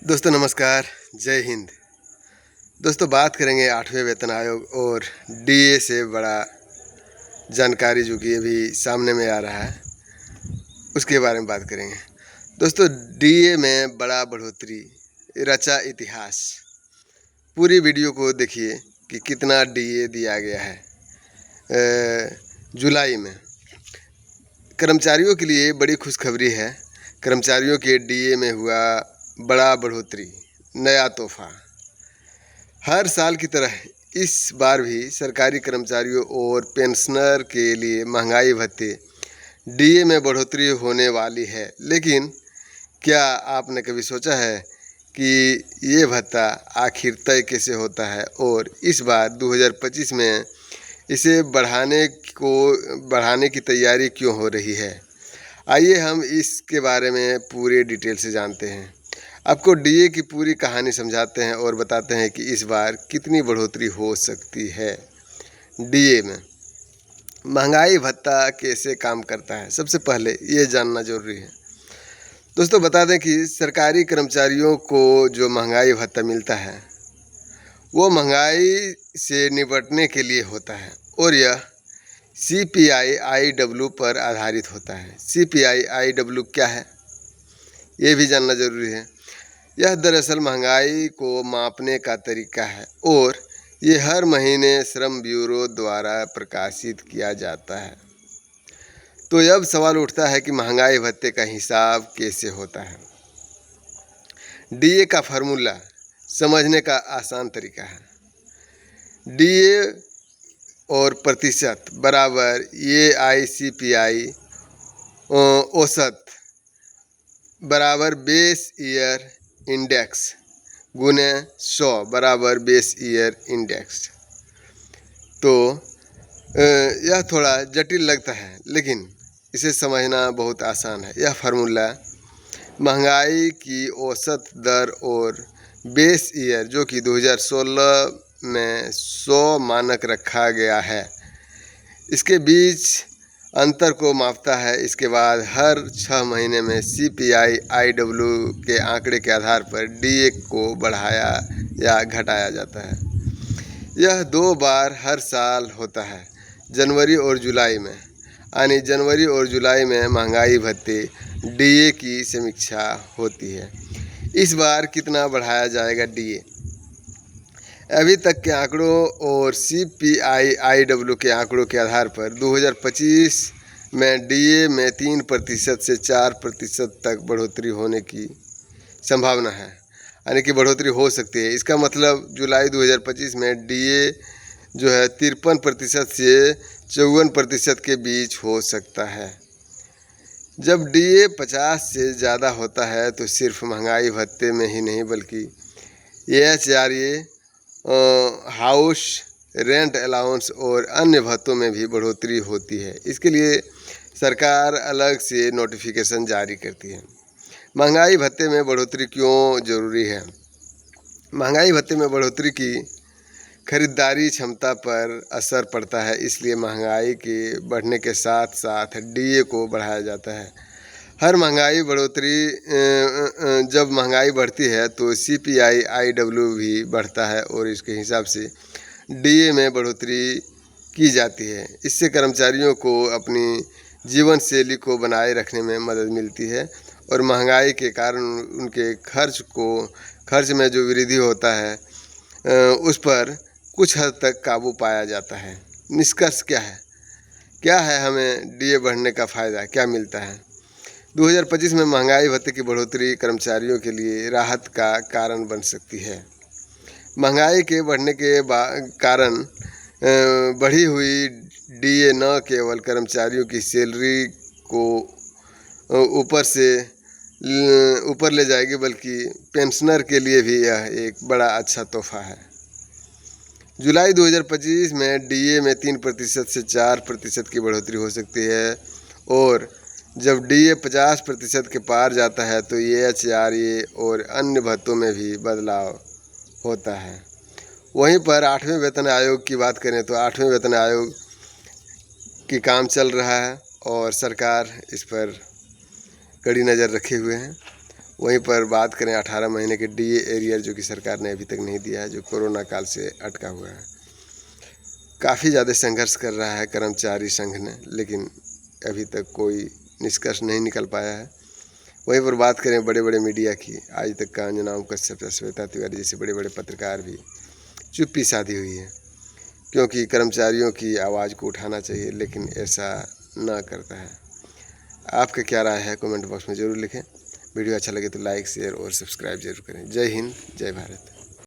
दोस्तों नमस्कार, जय हिंद। दोस्तों बात करेंगे 8वें वेतन आयोग और डीए से बड़ा जानकारी जो कि अभी सामने में आ रहा है उसके बारे में बात करेंगे। दोस्तों डीए में बड़ा बढ़ोतरी, रचा इतिहास। पूरी वीडियो को देखिए कि कितना डीए दिया गया है। जुलाई में कर्मचारियों के लिए बड़ी खुशखबरी है। कर्मचारियों के डीए में हुआ बड़ा बढ़ोतरी, नया तोहफा। हर साल की तरह इस बार भी सरकारी कर्मचारियों और पेंशनर के लिए महंगाई भत्ते डीए में बढ़ोतरी होने वाली है। लेकिन क्या आपने कभी सोचा है कि ये भत्ता आखिर तय कैसे होता है और इस बार 2025 में इसे बढ़ाने की तैयारी क्यों हो रही है? आइए हम इसके बारे में पूरे डिटेल से जानते हैं। आपको डीए की पूरी कहानी समझाते हैं और बताते हैं कि इस बार कितनी बढ़ोतरी हो सकती है। डीए में महंगाई भत्ता कैसे काम करता है, सबसे पहले ये जानना जरूरी है। दोस्तों बता दें कि सरकारी कर्मचारियों को जो महंगाई भत्ता मिलता है वो महंगाई से निपटने के लिए होता है और यह CPI-IW पर आधारित होता है। CPI-IW क्या है ये भी जानना जरूरी है। यह दरअसल महंगाई को मापने का तरीका है और ये हर महीने श्रम ब्यूरो द्वारा प्रकाशित किया जाता है। तो अब सवाल उठता है कि महंगाई भत्ते का हिसाब कैसे होता है। डीए का फार्मूला समझने का आसान तरीका है। डीए और प्रतिशत बराबर ये CPI औसत बराबर बेस ईयर इंडेक्स गुने 100 बराबर बेस ईयर इंडेक्स। तो यह थोड़ा जटिल लगता है लेकिन इसे समझना बहुत आसान है। यह फार्मूला महंगाई की औसत दर और बेस ईयर जो कि 2016 में 100 मानक रखा गया है इसके बीच अंतर को मापता है। इसके बाद हर 6 महीने में CPI-IW के आंकड़े के आधार पर डीए को बढ़ाया या घटाया जाता है। यह 2 बार हर साल होता है, जनवरी और जुलाई में। यानी जनवरी और जुलाई में महंगाई भत्ते डीए की समीक्षा होती है। इस बार कितना बढ़ाया जाएगा डीए? अभी तक के आंकड़ों और CPI-IW के आंकड़ों के आधार पर 2025 में डीए में 3% से 4% तक बढ़ोतरी होने की संभावना है, यानी कि बढ़ोतरी हो सकती है। इसका मतलब जुलाई 2025 में डीए जो है 53% से 54% के बीच हो सकता है। जब डीए 50 से ज़्यादा होता है तो सिर्फ महंगाई भत्ते में ही नहीं बल्कि AHRA, हाउस रेंट अलाउंस और अन्य भत्तों में भी बढ़ोतरी होती है। इसके लिए सरकार अलग से नोटिफिकेशन जारी करती है। महंगाई भत्ते में बढ़ोतरी क्यों ज़रूरी है? महंगाई भत्ते में बढ़ोतरी की खरीदारी क्षमता पर असर पड़ता है, इसलिए महंगाई के बढ़ने के साथ साथ डीए को बढ़ाया जाता है। हर महंगाई बढ़ोतरी जब महंगाई बढ़ती है तो CPI-IW भी बढ़ता है और इसके हिसाब से डीए में बढ़ोतरी की जाती है। इससे कर्मचारियों को अपनी जीवन शैली को बनाए रखने में मदद मिलती है और महंगाई के कारण उनके खर्च में जो वृद्धि होता है उस पर कुछ हद तक काबू पाया जाता है। निष्कर्ष क्या है हमें डीए बढ़ने का फ़ायदा क्या मिलता है? 2025 में महंगाई भत्ते की बढ़ोतरी कर्मचारियों के लिए राहत का कारण बन सकती है। महंगाई के बढ़ने के कारण बढ़ी हुई डीए न केवल कर्मचारियों की सैलरी को ऊपर ले जाएगी बल्कि पेंशनर के लिए भी यह एक बड़ा अच्छा तोहफा है। जुलाई 2025 में डीए में 3% से 4% की बढ़ोतरी हो सकती है और जब डीए 50% के पार जाता है तो AHRA और अन्य भत्तों में भी बदलाव होता है। वहीं पर 8वें वेतन आयोग की बात करें तो 8वें वेतन आयोग की काम चल रहा है और सरकार इस पर कड़ी नज़र रखे हुए हैं। वहीं पर बात करें 18 महीने के DA एरियर जो कि सरकार ने अभी तक नहीं दिया है, जो कोरोना काल से अटका हुआ है। काफ़ी ज़्यादा संघर्ष कर रहा है कर्मचारी संघ ने, लेकिन अभी तक कोई निष्कर्ष नहीं निकल पाया है। वहीं पर बात करें बड़े बड़े मीडिया की, आज तक का अंजनाम कश्यप, श्वेता तिवारी जैसे बड़े बड़े पत्रकार भी चुप्पी साधी हुई है, क्योंकि कर्मचारियों की आवाज़ को उठाना चाहिए, लेकिन ऐसा ना करता है। आपका क्या राय है कमेंट बॉक्स में ज़रूर लिखें। वीडियो अच्छा लगे तो लाइक, शेयर और सब्सक्राइब जरूर करें। जय हिंद, जय भारत।